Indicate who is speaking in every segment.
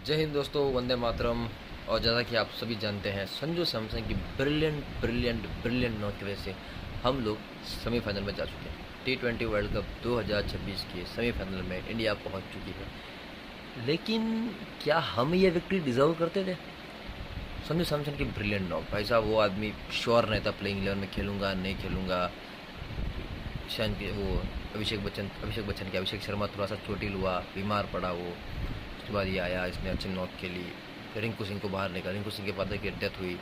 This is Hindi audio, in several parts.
Speaker 1: जय हिंद दोस्तों, वंदे मातरम। और जैसा कि आप सभी जानते हैं, संजू सैमसन की ब्रिलियंट ब्रिलियंट ब्रिलियंट नॉक की वजह से हम लोग सेमीफाइनल में जा चुके हैं। T20 वर्ल्ड कप 2026 के सेमीफाइनल में इंडिया पहुंच चुकी है। लेकिन क्या हम ये विक्ट्री डिजर्व करते थे? संजू सैमसन की ब्रिलियंट नॉक, भाई साहब वो आदमी श्योर नहीं था प्लेइंग 11 में खेलूंगा नहीं खेलूंगा। शायद कि वो अभिषेक शर्मा थोड़ा सा चोटिल हुआ, बीमार पड़ा वो। उसके बाद ये आया, इसने अच्छी नॉक खेली, रिंकू सिंह को बाहर निकाला। रिंकू सिंह के फादर की डेथ हुई,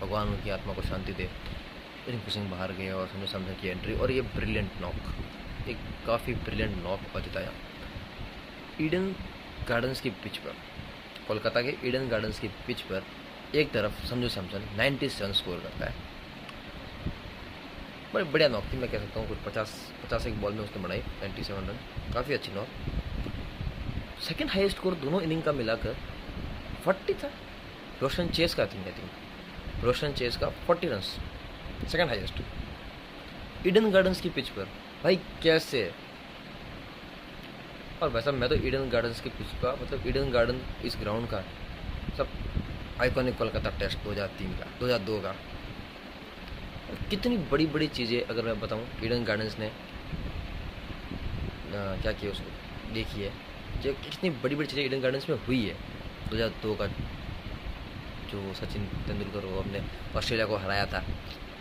Speaker 1: भगवान उनकी आत्मा को शांति दे। रिंकू सिंह बाहर गए और संजू सैमसन की एंट्री और ये ब्रिलियंट नॉक, एक काफ़ी ब्रिलियंट नॉक जिताया। ईडन गार्डन्स की पिच पर, कोलकाता के ईडन गार्डन्स की पिच पर एक तरफ संजू सैमसन 97 रन स्कोर करता है। बड़ी बढ़िया नॉक थी, मैं कह सकता हूँ। कुछ 50 एक बॉल में उसने बनाई 97 रन, काफ़ी अच्छी नॉक। सेकंड हाईएस्ट स्कोर दोनों इनिंग का मिलाकर 40 था। रोशन चेस का रोशन चेस का 40 run, second highest Eden gardens की पिच पर। भाई कैसे? और वैसा मैं तो ईडन गार्डन्स की पिच का, मतलब ईडन गार्डन इस ग्राउंड का सब आइकॉनिक कोलकाता टेस्ट 2003 का, 2002 का। कितनी बड़ी बड़ी चीज़ें अगर मैं बताऊं, ईडन गार्डन्स ने क्या किया उसको देखिए, जो कितनी बड़ी बड़ी चीज़ें ईडन गार्डन्स में हुई है। 2002 का जो सचिन तेंदुलकर वो अपने ऑस्ट्रेलिया को हराया था,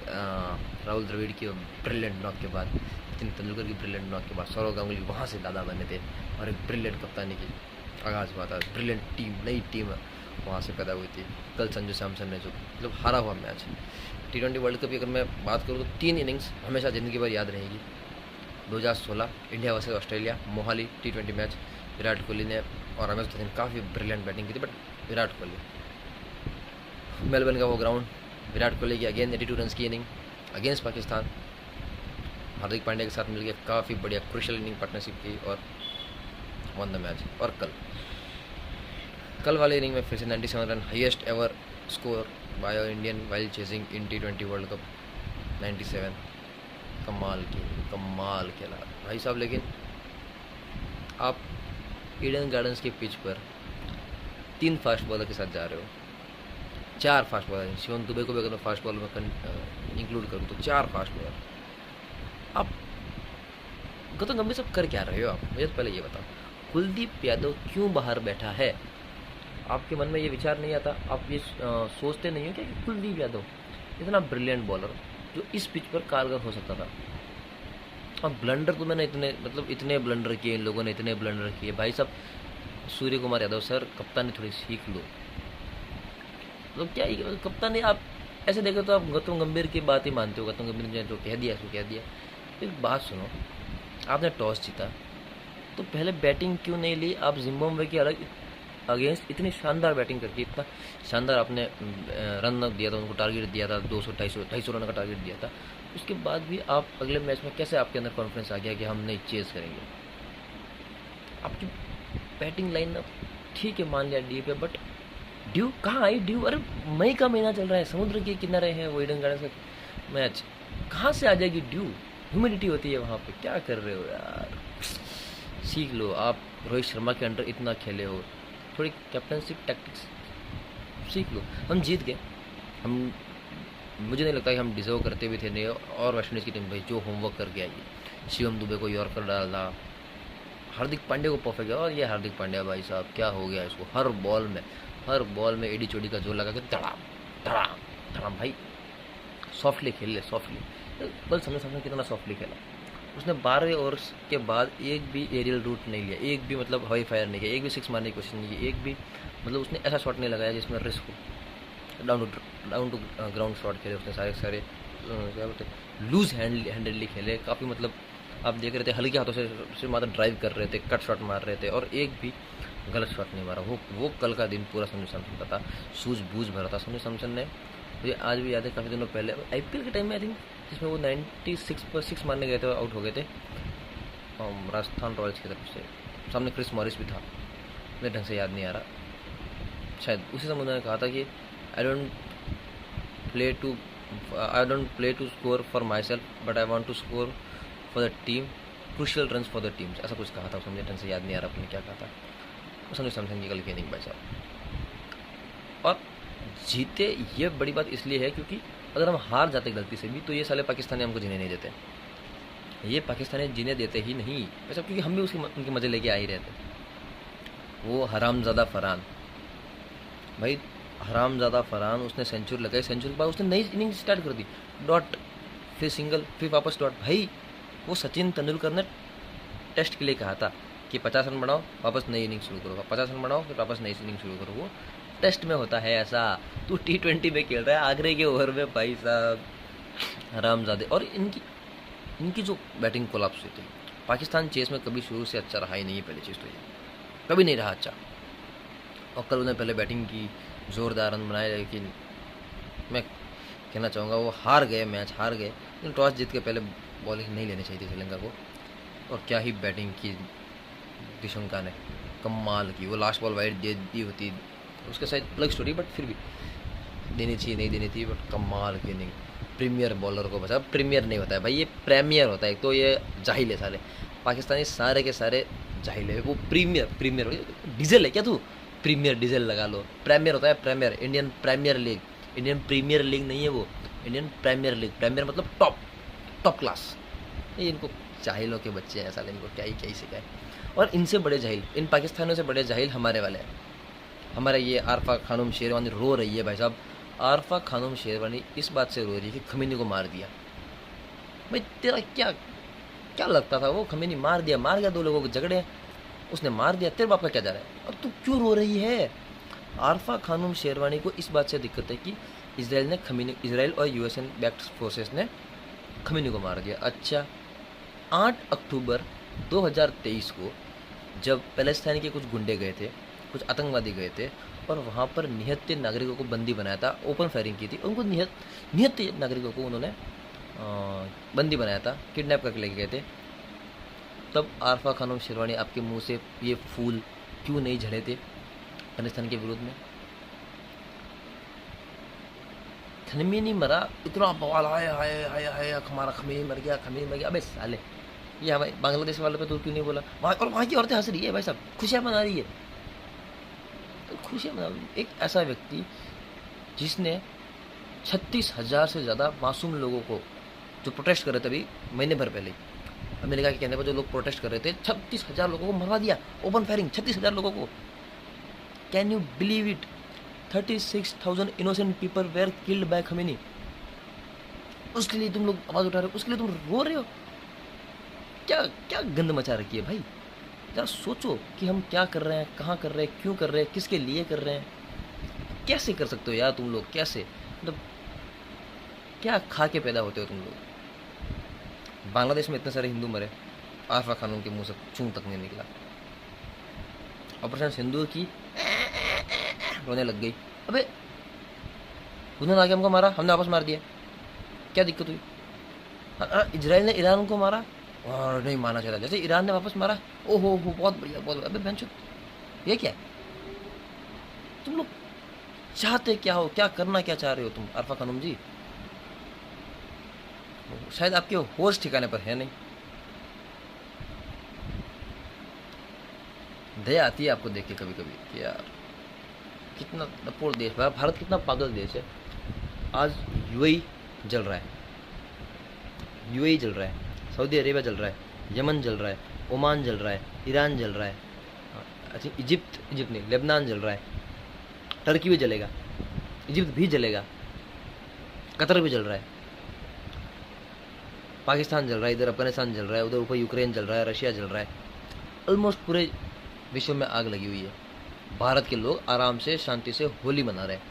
Speaker 1: राहुल द्रविड़ की ब्रिलियंट नॉक के बाद, सचिन तेंदुलकर की ब्रिलियंट नॉक के बाद सौरव गांगुली वहाँ से दादा बने थे और एक ब्रिलियंट कप्तानी की आगाज़ हुआ था। ब्रिलियंट टीम, नई टीम वहाँ से पैदा हुई थी। कल संजू सैमसन ने जो मतलब हारा हुआ मैच, T20 वर्ल्ड कप की अगर मैं बात करूँ तो 3 इनिंग्स हमेशा ज़िंदगी भर याद रहेगी। 2016 India versus Australia, Mohali T20 match, Virat Kohli ने और रमेश धोनी ने काफ़ी ब्रिलियंट बैटिंग की थी, बट विराट कोहली। मेलबर्न का वो ग्राउंड, विराट कोहली की अगेन 82 रन की इनिंग अगेंस्ट पाकिस्तान, हार्दिक पांड्या के साथ मिलकर काफ़ी बढ़िया क्रुशियल इनिंग पार्टनरशिप की और वन द मैच। और कल वाले इनिंग में फिर से 97 run, highest ever score by Indian while chasing in T20 world cup 97। कमाल खेला भाई साहब। लेकिन आप ईडन गार्डन्स के पिच पर 3 फास्ट बॉलर के साथ जा रहे हो, 4 फास्ट बॉलर, शिवम दुबे को भी अगर मैं फास्ट बॉलर में इंक्लूड करूँ तो 4 फास्ट बॉलर। आप गौतम गंभीर सब कर क्या रहे हो आप? मुझे तो पहले ये बताओ, कुलदीप यादव क्यों बाहर बैठा है? आपके मन में ये विचार नहीं आता? आप ये सोचते नहीं हो क्या कि कुलदीप यादव इतना ब्रिलियंट बॉलर जो इस पिच पर कारगर हो सकता था? और ब्लंडर तो मैंने इतने ब्लंडर किए, इन लोगों ने इतने ब्लंडर किए भाई साहब। सूर्य कुमार यादव सर, कप्तान ने थोड़ी सीख लो। मतलब क्या ही कप्तान ने, आप ऐसे देखो तो आप गौतम गंभीर की बात ही मानते हो। गौतम गंभीर ने जो कह दिया सो कह दिया। एक बात सुनो, आपने टॉस जीता तो पहले बैटिंग क्यों नहीं ली? आप जिम्बाब्वे के अगेंस्ट इतनी शानदार बैटिंग करके, इतना शानदार आपने रन दिया था उनको, टारगेट दिया था 200-250 रन का टारगेट दिया था। उसके बाद भी आप अगले मैच में कैसे आपके अंदर कॉन्फिडेंस आ गया कि हम नहीं चेज करेंगे? आपकी बैटिंग लाइन अप ठीक है, मान लिया डी पे, बट ड्यू कहाँ आई? ड्यू, अरे मई का महीना चल रहा है, समुद्र के किनारे है वो ईडन गार्डन्स का मैच, कहाँ से आ जाएगी ड्यू? ह्यूमिडिटी होती है वहाँ पे, क्या कर रहे हो यार? सीख लो। आप रोहित शर्मा के अंडर इतना खेले हो, थोड़ी कैप्टनशिप टैक्टिक्स सीख लो। हम जीत गए, मुझे नहीं लगता कि हम डिजर्व करते भी थे नहीं। और वेस्ट इंडीज़ की टीम भाई जो होमवर्क करके आई, शिवम दुबे को यॉर्कर डाला, हार्दिक पांड्या को परफेक्ट है। और ये हार्दिक पांड्या भाई साहब क्या हो गया इसको, हर बॉल में एडी चोडी का जोर लगा के धड़ाम धड़ाम धड़ाम। भाई सॉफ्टली खेल ले, सॉफ्टली। कल समझ कितना सॉफ्टली खेला उसने। 12 ओवर्स के बाद एक भी एरियल रूट नहीं लिया, एक भी मतलब हवाई फायर नहीं किया, एक भी सिक्स मारने की कोशिश नहीं की, एक भी मतलब उसने ऐसा शॉट नहीं लगाया जिसमें रिस्क हो। डाउन टू ग्राउंड शॉट खेले उसने, सारे क्या बोलते लूज हैंडली खेले। काफ़ी मतलब आप देख रहे थे हल्के हाथों से सिर्फ मात्र ड्राइव कर रहे थे, कट शॉट मार रहे थे, और एक भी गलत शॉट नहीं मारा। वो कल का दिन पूरा संजू सैमसन का था, सूझबूझ भरा था संजू सैमसन ने। मुझे आज भी याद है, काफ़ी दिनों पहले IPL के टाइम में आई थिंक, जिसमें वो 96 पर 6 मारने गए थे, आउट हो गए थे राजस्थान रॉयल्स की तरफ से। सामने क्रिस मॉरिस भी था, मुझे ढंग से याद नहीं आ रहा। शायद उसी समय उन्होंने कहा था कि I don't play to score for myself but I want to score for the team, crucial run for the teams, ऐसा कुछ कहा था उसने, मुझे ढंग से याद नहीं आ रहा आपने क्या कहा था। संजू सैमसन की कल की इनिंग भाई साहब। और जीते ये बड़ी बात इसलिए है क्योंकि अगर हम हार जाते गलती से भी तो ये साले पाकिस्तानी हमको जीने नहीं देते, ये पाकिस्तानी जीने देते ही नहीं वैसे, क्योंकि हम भी उनके मज़े लेके आ ही रहते। वो हरामज़ादा फरहान भाई, हरामज़ादा फरहान, उसने सेंचुरी लगाई, सेंचुरी के बाद उसने नई इनिंग स्टार्ट कर दी, डॉट, फिर सिंगल, फिर वापस डॉट। भाई वो सचिन तेंदुलकर ने टेस्ट के लिए कहा था कि 50 रन बनाओ वापस नई इनिंग शुरू करो, 50 रन बनाओ फिर वापस नई इनिंग शुरू करो। वो टेस्ट में होता है ऐसा, तू T20 में खेल रहा है आगरे के ओवर में भाई साहब, हरामज़ादे। और इनकी जो बैटिंग कोलैप्स हुई थी, पाकिस्तान चेस में कभी शुरू से अच्छा रहा ही नहीं है, पहली चीज़ तो ये कभी नहीं रहा अच्छा। और कल उन्हें पहले बैटिंग की, ज़ोरदार रन बनाए, लेकिन मैं कहना चाहूँगा वो हार गए, मैच हार गए। लेकिन टॉस जीत के पहले बॉलिंग नहीं लेनी चाहिए थी श्रीलंका को। और क्या ही बैटिंग की दिशंका ने, कमाल की। वो लास्ट बॉल वाइड दे दी होती, उसके साथ अलग स्टोरी, बट फिर भी देनी चाहिए, नहीं देनी थी, बट कमाल की इनिंग। प्रीमियर बॉलर को बचा, प्रीमियर नहीं होता है भाई, ये प्रीमियर होता है। तो ये जाहिल है सारे पाकिस्तानी, सारे के सारे जाहिल है। वो प्रीमियर डीजल है क्या तू, प्रीमियर डीजल लगा लो। प्रीमियर होता है premier, Indian premier league, Indian premier league नहीं है वो, इंडियन प्रीमियर लीग। प्रीमियर मतलब टॉप क्लास। ये इनको जाहिलों के बच्चे हैं साले, इनको क्या ही सिखाए। और इनसे बड़े जाहिल, इन पाकिस्तानियों से बड़े जाहिल हमारे वाले हैं। हमारे ये आरफा खानम शेरवानी रो रही है भाई साहब, आरफा खानम शेरवानी इस बात से रो रही है कि खमीनी को मार दिया। भाई तेरा क्या लगता था, वो खमीनी मार गया, 2 लोगों के झगड़े उसने मार दिया, तेरे बाप का क्या जा रहा है, और तू क्यों रो रही है। आरफा खानम शेरवानी को इस बात से दिक्कत है कि इसराइल और यूएसएन बैक्ड फोर्सेस ने खमीनी को मार दिया। अच्छा, 8 अक्टूबर 2023 को जब पैलेस्टाइन के कुछ गुंडे गए थे, कुछ आतंकवादी गए थे और वहाँ पर निहत्थे नागरिकों को बंदी बनाया था, ओपन फायरिंग की थी, उनको निहत्थे नागरिकों को उन्होंने बंदी बनाया था, किडनैप करके लेके गए थे। तब आरफा खानम शेरवानी आपके मुंह से ये फूल क्यों नहीं झड़े थे पाकिस्तान के विरोध में। खमीनी मरा, इतना बवाल हाय हमारा खमीनी मर गया। अबे साले, ये हमारे बांग्लादेश वालों पे तो क्यों नहीं बोला, वहाँ की औरतें हंस रही है भाई साहब, खुशियाँ मना रही है। तो खुशियाँ मना, एक ऐसा व्यक्ति जिसने 36,000 से ज़्यादा मासूम लोगों को, जो प्रोटेस्ट कर रहे थे अभी महीने भर पहले अमेरिका के कहने पर, जो लोग प्रोटेस्ट कर रहे थे, 36,000 लोगों को मरवा दिया, ओपन फायरिंग 36,000 लोगों को। Can you believe it, 36,000 innocent people where killed by Khomeini. उसके लिए तुम लोग आवाज़ उठा रहे हो, उसके लिए तुम रो रहे हो। क्या गंद मचा रखी है भाई। जरा सोचो कि हम क्या कर रहे हैं, कहाँ कर रहे हैं, क्यों कर रहे हैं, किसके लिए कर रहे हैं। कैसे कर सकते हो यार तुम लोग, कैसे, मतलब क्या खा के पैदा होते हो तुम लोग। बांग्लादेश में इतने सारे हिंदू मरे, आरफा खानम के मुंह से चूं तक नहीं निकला। ऑपरेशन सिंदूर की रोने लग गई, अबे उन्होंने आके हमको मारा, हमने वापस मार दिया, क्या दिक्कत हुई। इजराइल ने ईरान को मारा और नहीं माना चाहता, जैसे ईरान ने वापस मारा, ओहो हो बहुत बढ़िया, बहुत बढ़िया। अबे बेंचो, ये क्या है, तुम लोग चाहते क्या हो, क्या करना क्या चाह रहे हो तुम आरफा खानम जी। शायद आपके होश ठिकाने पर है नहीं। दया आती है आपको देख के कभी कभी कि यार कितना नपोड़ देश, भारत कितना पागल देश है। आज यूएई जल रहा है, यूएई जल रहा है, सऊदी अरेबिया जल रहा है, यमन जल रहा है, ओमान जल रहा है, ईरान जल रहा है, अच्छा इजिप्ट नहीं, लेबनान जल रहा है, टर्की भी जलेगा, इजिप्ट भी जलेगा, कतर भी जल रहा है, पाकिस्तान जल रहा है, इधर अफगानिस्तान जल रहा है, उधर ऊपर यूक्रेन जल रहा है, रशिया जल रहा है। ऑलमोस्ट पूरे विश्व में आग लगी हुई है। भारत के लोग आराम से शांति से होली मना रहे हैं।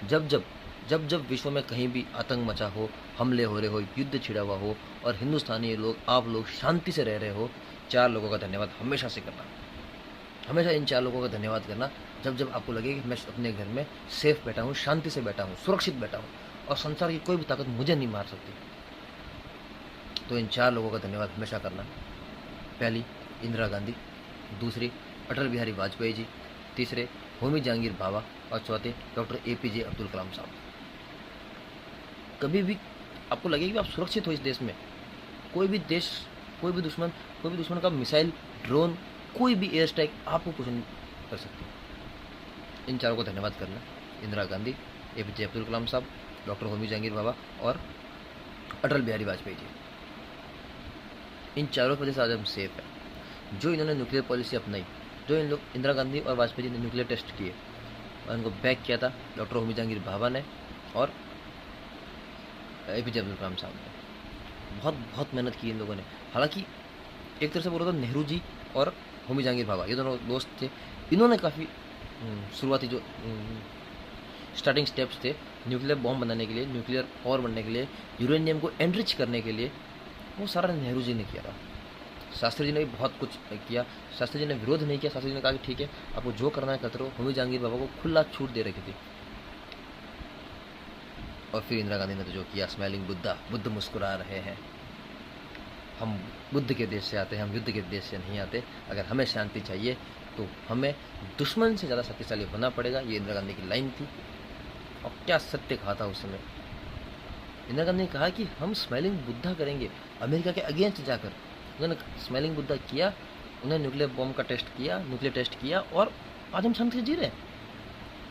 Speaker 1: जब विश्व में कहीं भी आतंक मचा हो, हमले हो रहे हो, युद्ध छिड़ा हुआ हो और हिंदुस्तानी लोग, आप लोग शांति से रह रहे हो, 4 लोगों का धन्यवाद हमेशा से करना, हमेशा इन 4 लोगों का धन्यवाद करना। जब आपको लगे कि मैं अपने घर में सेफ बैठा हूँ, शांति से बैठा हूँ, सुरक्षित बैठा हूँ और संसार की कोई भी ताकत मुझे नहीं मार सकती, तो इन 4 लोगों का धन्यवाद हमेशा करना। पहली इंदिरा गांधी, दूसरी अटल बिहारी वाजपेयी जी, तीसरे होमी जहांगीर बाबा और चौथे डॉक्टर APJ अब्दुल कलाम साहब। कभी भी आपको लगे कि आप सुरक्षित हो इस देश में, कोई भी दुश्मन का मिसाइल ड्रोन, कोई भी एयर स्ट्राइक आपको कुछ नहीं कर सकती। इन चारों को धन्यवाद करना, इंदिरा गांधी, APJ अब्दुल कलाम साहब, डॉक्टर होमी जहांगीर बाबा और अटल बिहारी वाजपेयी जी। इन चारों की वजह से आज हम सेफ है। जो इन्होंने न्यूक्लियर पॉलिसी अपनाई, जो इन लोग इंदिरा गांधी और वाजपेयी जी ने न्यूक्लियर टेस्ट किए और इनको बैक किया था डॉक्टर होमी जहांगीर बाबा ने और APJ अब्दुल कलाम साहब ने। बहुत बहुत मेहनत की इन लोगों ने। हालांकि एक तरह से बोला तो नेहरू जी और होमी जहांगीर बाबा ये दोनों दोस्त थे। इन्होंने काफ़ी शुरुआती जो स्टार्टिंग स्टेप्स थे न्यूक्लियर बॉम्ब बनाने के लिए, न्यूक्लियर पावर बनने के लिए, यूरेनियम को एनरिच करने के लिए, वो सारा नेहरू जी ने किया था। शास्त्री जी ने भी बहुत कुछ किया। शास्त्री जी ने विरोध नहीं किया। शास्त्री जी ने कहा कि ठीक है, आपको जो करना है करते रहो। होमी जहांगीर बाबा को खुला छूट दे रखी थी। और फिर इंदिरा गांधी ने तो जो किया, स्माइलिंग बुद्धा, बुद्ध मुस्कुरा रहे हैं। हम बुद्ध के देश से आते हैं, हम युद्ध के देश से नहीं आते। अगर हमें शांति चाहिए तो हमें दुश्मन से ज़्यादा शक्तिशाली होना पड़ेगा। ये इंदिरा गांधी की लाइन थी। और क्या सत्य कहा था उस समय। इंदिरा गांधी ने कहा कि हम स्माइलिंग बुद्धा करेंगे अमेरिका के अगेंस्ट जाकर। उन्होंने स्माइलिंग बुद्धा किया, उन्होंने न्यूक्लियर बॉम्ब का टेस्ट किया, न्यूक्लियर टेस्ट किया और आज हम शांति से जी रहे हैं।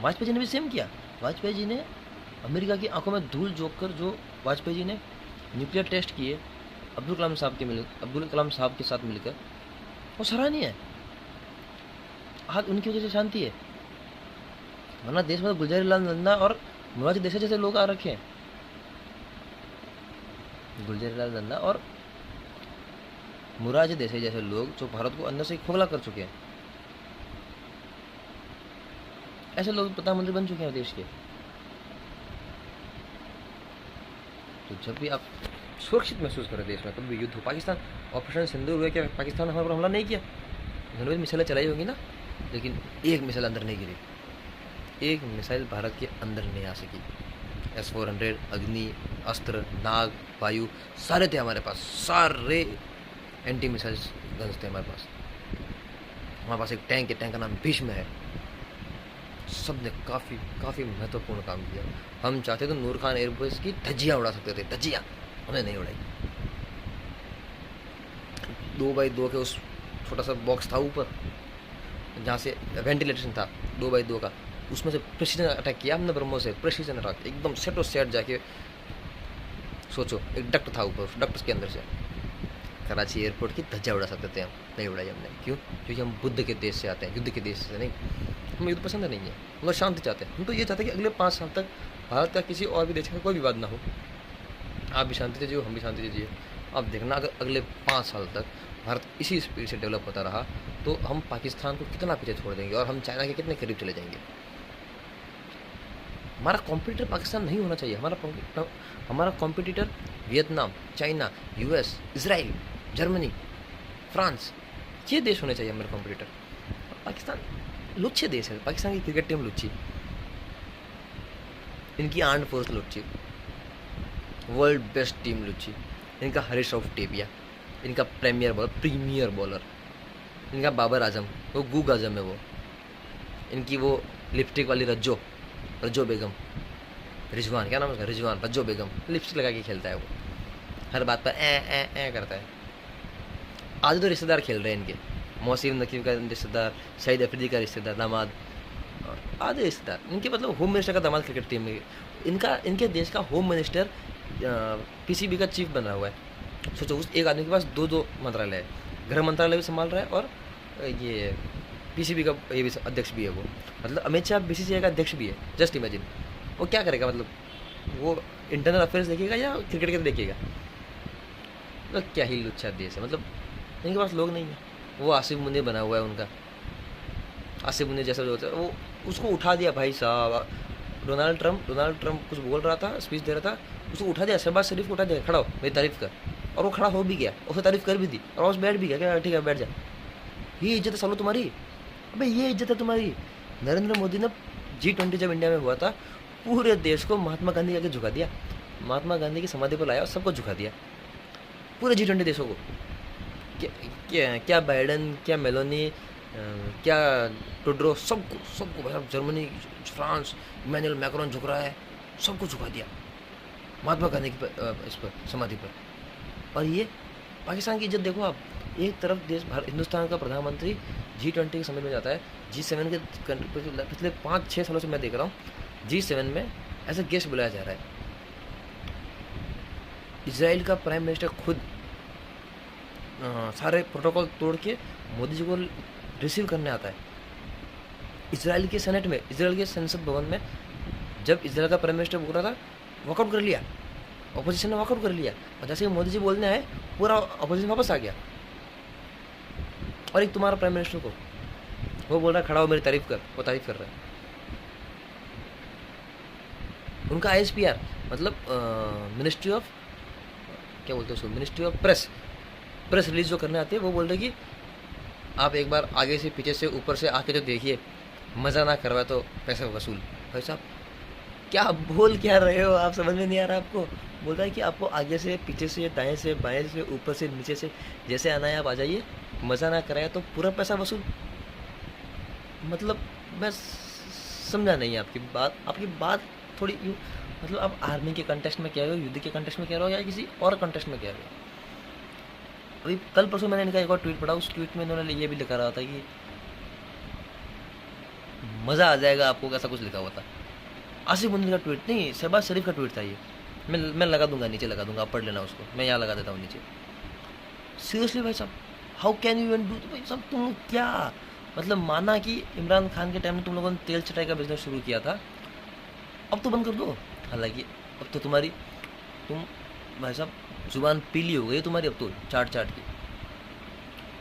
Speaker 1: वाजपेयी जी ने भी सेम किया। वाजपेयी जी ने अमेरिका की आंखों में धूल झोंक कर जो वाजपेयी जी ने न्यूक्लियर टेस्ट किए अब्दुल कलाम साहब के साथ मिलकर, वो सराहनीय है। आज उनकी वजह से शांति है। वरना देश में तो गुलजार लाल नंदा और मोरारजी देसाई जैसे लोग आ रखे हैं। गुलजार लाल नंदा और मोरारजी देसाई जैसे लोग जो भारत को अंदर से खोखला कर चुके हैं। ऐसे लोग प्रधानमंत्री बन चुके हैं देश के। तो जब भी आप सुरक्षित महसूस करें देश में, कभी भी युद्ध हो, पाकिस्तान ऑपरेशन सिंदूर हुए, क्या पाकिस्तान हमारे पर हमला नहीं किया? उन्होंने भी मिसाइलें चलाई होंगी ना, लेकिन एक मिसाइल अंदर नहीं गिरी। एक मिसाइल भारत के अंदर नहीं आ सकी। S-400, अग्नि, अस्त्र, नाग, वायु सारे थे हमारे पास। सारे एंटी मिसाइल गन्स थे हमारे पास। हमारे पास एक टैंक है, टैंक का नाम भीष्म है। सब ने काफ़ी महत्वपूर्ण काम किया। हम चाहते तो नूर खान एयरबेस की धज्जियाँ उड़ा सकते थे, धज्जियाँ, उन्हें नहीं उड़ाई। 2x2 के उस छोटा सा बॉक्स था ऊपर जहाँ से वेंटिलेशन था 2x2 का, उसमें से प्रेसिजन अटैक किया हमने ब्रह्मोस से। प्रेसिजन अटैक एकदम सेटो सेट जाके, सोचो एक डक्ट था ऊपर, उस डक्ट के अंदर से कराची एयरपोर्ट की धज्जा उड़ा सकते थे हम। नहीं उड़ाई हमने। क्यों? क्योंकि हम बुद्ध के देश से आते हैं, युद्ध के देश से नहीं। हमें युद्ध पसंद नहीं है, हम लोग शांति चाहते हैं। हम तो ये चाहते हैं कि अगले 5 साल तक भारत का किसी और भी देश का कोई विवाद ना हो। आप भी शांति से जियो, हम भी शांति से जिए। अब देखना, अगर अगले 5 साल तक भारत इसी स्पीड से डेवलप होता रहा तो हम पाकिस्तान को कितना पीछे छोड़ देंगे और हम चाइना के कितने करीब चले जाएंगे। हमारा कॉम्पिटिटर पाकिस्तान नहीं होना चाहिए। हमारा competitor Vietnam, China, US, Israel, Germany, France, ये देश होने चाहिए हमारे कॉम्पिटिटर। पाकिस्तान लुच्छे देश है। पाकिस्तान की क्रिकेट टीम लुच्छी, इनकी आर्म्ड फोर्स लुच्छी, वर्ल्ड बेस्ट टीम लुच्छी, इनका हरीश राव टेबिया, इनका प्रीमियर बॉलर, इनका बाबर आजम, वो गूग आजम है वो, इनकी वो लिपस्टिक वाली रज्जो बेगम, रिजवान, क्या नाम है उसका, रिजवान, रज्जो बेगम, लिपस्टिक लगा के खेलता है वो, हर बात पर ए करता है। आज तो रिश्तेदार खेल रहे हैं इनके, मोहसिन नकीम का रिश्तेदार, सईद अफरीदी का रिश्तेदार दामाद, आधे रिश्तेदार इनके, मतलब होम मिनिस्टर का दामाद क्रिकेट टीम में। इनके देश का होम मिनिस्टर PCB का चीफ बना हुआ है। सोचो, उस एक आदमी के पास 2 मंत्रालय है, गृह मंत्रालय भी संभाल रहा है और ये PCB का ये भी अध्यक्ष भी है वो। मतलब अमित शाह BCCI का अध्यक्ष भी है। जस्ट इमेजिन, वो क्या करेगा? मतलब वो इंटरनल अफेयर्स देखेगा या क्रिकेट के देखेगा? मतलब क्या ही लुच्चा देश है। मतलब इनके पास लोग नहीं है। वो आसिफ मुनीर बना हुआ है उनका। आसिफ मुनीर जैसा जो होता है वो, उसको उठा दिया भाई साहब। डोनाल्ड ट्रंप कुछ बोल रहा था, स्पीच दे रहा था, उसको उठा दिया, शहबाज शरीफ को उठा दिया, खड़ा हो मेरी तारीफ कर। और वो खड़ा हो भी गया, उसने तारीफ कर भी दी और उस बैठ भी गया, क्या ठीक है बैठ जा। ये इज्जत है सालो तुम्हारी? अबे ये इज्जत है तुम्हारी? नरेंद्र मोदी ने G20 जब इंडिया में हुआ था, पूरे देश को महात्मा गांधी आगे झुका दिया। महात्मा गांधी की समाधि पर लाया और सबको झुका दिया, पूरे G20 देशों को। क्या बाइडन, क्या मेलोनी, क्या टुड्रो, सबको भाई, जर्मनी, फ्रांस, इमैनुअल मैक्रोन झुक रहा है, सबको झुका दिया महात्मा गांधी की इस पर समाधि पर। और ये पाकिस्तान की इज्जत देखो आप, एक तरफ देश हिंदुस्तान का प्रधानमंत्री G20 के सम्मेलन में जाता है, G7 के पिछले 5-6 सालों से मैं देख रहा हूँ G7 में ऐसा गेस्ट बुलाया जा रहा है। इजराइल का प्राइम मिनिस्टर खुद सारे प्रोटोकॉल तोड़ के मोदी जी को रिसीव करने आता है। इजराइल के सेनेट में, इजराइल के संसद भवन में जब इजराइल का प्राइम मिनिस्टर बोल रहा था, वॉकआउट कर लिया, ऑपोजिशन ने वॉकआउट कर लिया, और जैसे ही मोदी जी बोलने आए पूरा ऑपोजिशन वापस आ गया। और एक तुम्हारा प्राइम मिनिस्टर को वो बोल रहा है खड़ा हो मेरी तारीफ कर, वो तारीफ कर रहा है। उनका ISPR मतलब मिनिस्ट्री ऑफ क्या बोलते हैं उसको, मिनिस्ट्री ऑफ प्रेस रिलीज जो करने आती है, वो बोल रहे कि आप एक बार आगे से पीछे से ऊपर से आके जो देखिए, मज़ा ना करवा तो पैसा वसूल। भाई साहब क्या बोल क्या रहे हो आप, समझ में नहीं आ रहा आपको। बोल रहा है कि आपको आगे से पीछे से दाएं से बाएं से ऊपर से नीचे से जैसे आना है आप आ जाइए, मज़ा ना कराया तो पूरा पैसा वसूल। मतलब मैं समझा नहीं आपकी बात थोड़ी यूँ, मतलब आप आर्मी के कंटेस्ट में कह रहे हो, युद्ध के कंटेस्ट में कह रहे हो, या किसी और कंटेस्ट में कह रहे हो। अभी कल परसों मैंने इनका एक और ट्वीट पढ़ा, उस ट्वीट में इन्होंने ये भी लिखा रहा था कि मज़ा आ जाएगा आपको, ऐसा कुछ लिखा हुआ था। आसिफ मुनीर का ट्वीट नहीं, शहबाज शरीफ का ट्वीट था ये। मैं लगा दूंगा, नीचे लगा दूंगा, आप पढ़ लेना उसको, मैं यहाँ लगा देता हूँ नीचे। सीरियसली भाई साहब, how can you even do, भाई साहब तुम क्या मतलब, माना कि इमरान खान के टाइम में तुम लोगों ने तेल चटाई का बिजनेस शुरू किया था, अब तो बंद कर दो। हालांकि अब तो तुम भाई साहब जुबान पीली हो गई तुम्हारी अब तो, चाट की,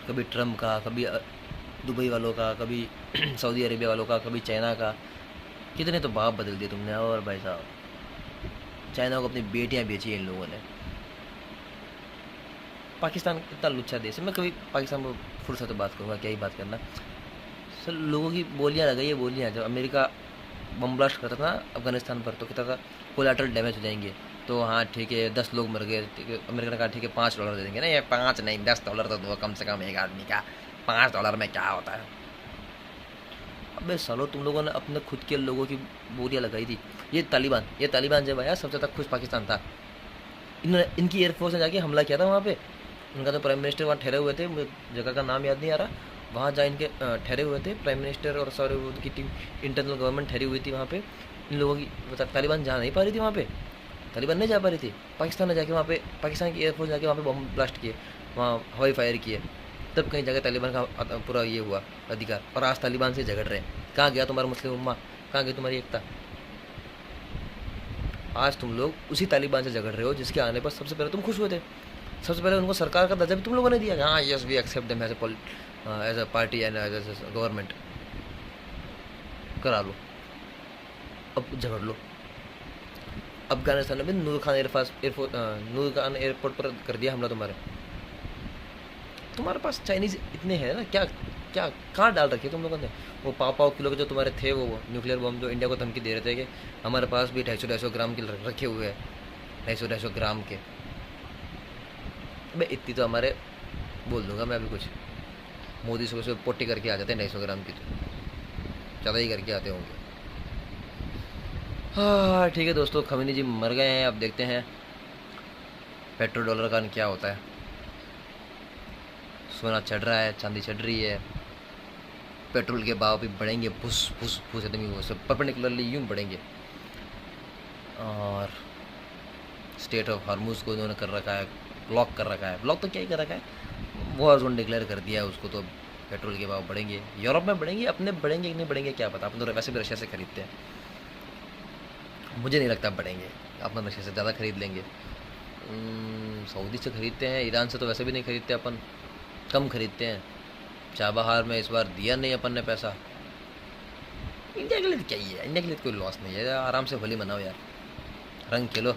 Speaker 1: कभी ट्रम्प का, कभी दुबई वालों का, कभी सऊदी अरेबिया वालों का, कभी चाइना का, कितने तो बाप बदल दिए तुमने। और भाई साहब चाइना को अपनी बेटियां बेची इन लोगों ने। पाकिस्तान इतना लुच्चा देश है, मैं कभी पाकिस्तान को फुर्सत बात करूँगा, क्या ही बात करना। सर लोगों की बोलियाँ लगाइए, बोलियाँ। जब अमेरिका बम ब्लास्ट करता था अफगानिस्तान पर तो कहता था कोलैटरल डैमेज हो जाएंगे, तो हाँ ठीक है 10 लोग मर गए, अमेरिका ने कहा ठीक है $5 दे देंगे। नहीं ये 5 नहीं $10 तो दो कम से कम एक आदमी का, $5 में क्या होता है। अबे सालो तुम लोगों ने अपने खुद के लोगों की बोलियाँ लगाई थी। ये तालिबान जब आया सबसे ज़्यादा खुश पाकिस्तान था। इनकी एयरफोर्स ने जाके हमला किया था वहाँ पे। उनका तो प्राइम मिनिस्टर वहाँ ठहरे हुए थे, जगह का नाम याद नहीं आ रहा, वहाँ जहाँ इनके ठहरे हुए थे प्राइम मिनिस्टर और सारे उनकी टीम, इंटरनल गवर्नमेंट ठहरी हुई थी वहाँ पे। इन लोगों की तालिबान जा नहीं पा रही थी वहाँ पे, तालिबान नहीं जा पा रही थी। पाकिस्तान ने जाके वहाँ पे, पाकिस्तान की एयरफोर्स जाके वहाँ पे बम ब्लास्ट किए, वहाँ हवाई फायर किए, तब कहीं जाकर तालिबान का पूरा ये हुआ अधिकार। और आज तालिबान से झगड़ रहे हैं। कहाँ गया तुम्हारा मुस्लिम उम्मा, कहाँ गई तुम्हारी एकता। आज तुम लोग उसी तालिबान से झगड़ रहे हो जिसके आने पर सबसे पहले तुम खुश हुए थे। सबसे पहले उनको सरकार का दर्जा भी तुम लोगों ने दिया, हाँ yes we accept them as a party and as a government. करा लो, अब झगड़ लो। अफगानिस्तान में भी नूर खान एयरपोर्ट पर कर दिया हमला तुम्हारे पास चाइनीज इतने हैं ना, क्या क्या कहाँ डाल रखे तुम लोगों ने। वो पाव किलो के जो तुम्हारे थे वो न्यूक्लियर बम जो इंडिया को धमकी दे रहे थे कि हमारे पास भी 250 ग्राम के रखे हुए हैं, 250 ग्राम के। मैं इतनी तो हमारे बोल दूंगा मैं अभी कुछ, मोदी से पोटी करके आ जाते हैं 250 ग्राम की, तो ज़्यादा ही करके आते होंगे। हाँ ठीक है दोस्तों, खमीनी जी मर गए हैं। अब देखते हैं पेट्रोल डॉलर का क्या होता है। सोना चढ़ रहा है, चांदी चढ़ रही है, पेट्रोल के भाव भी बढ़ेंगे, फुस फुस फुस एकदम वो सब परपेंडिकुलरली यूँ बढ़ेंगे। और स्टेट ऑफ हार्मूज को उन्होंने कर रखा है, ब्लॉक कर रखा है। ब्लॉक तो क्या ही कर रखा है, वॉर जोन डिक्लेयर कर दिया है उसको। तो पेट्रोल के भाव बढ़ेंगे, यूरोप में बढ़ेंगे, अपने बढ़ेंगे कि नहीं बढ़ेंगे क्या पता। अपन तो वैसे भी रशिया से खरीदते हैं, मुझे नहीं लगता बढ़ेंगे। अपन रशिया से ज़्यादा खरीद लेंगे, सऊदी से खरीदते हैं, ईरान से तो वैसे भी नहीं खरीदते अपन, कम खरीदते हैं। चाबहार में इस बार दिया नहीं अपन ने पैसा। इंडिया के लिए क्या ही है, इंडिया के लिए कोई लॉस नहीं है। आराम से होली मनाओ यार, रंग खेलो।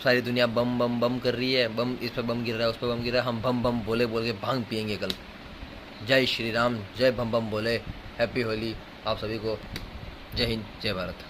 Speaker 1: सारी दुनिया बम बम बम कर रही है, बम इस पर बम गिर रहा है, उस पर बम गिर रहा है, हम बम बम बोले बोल के भांग पियेंगे कल। जय श्री राम, जय बम बम बोले, हैप्पी होली आप सभी को। जय हिंद, जय भारत।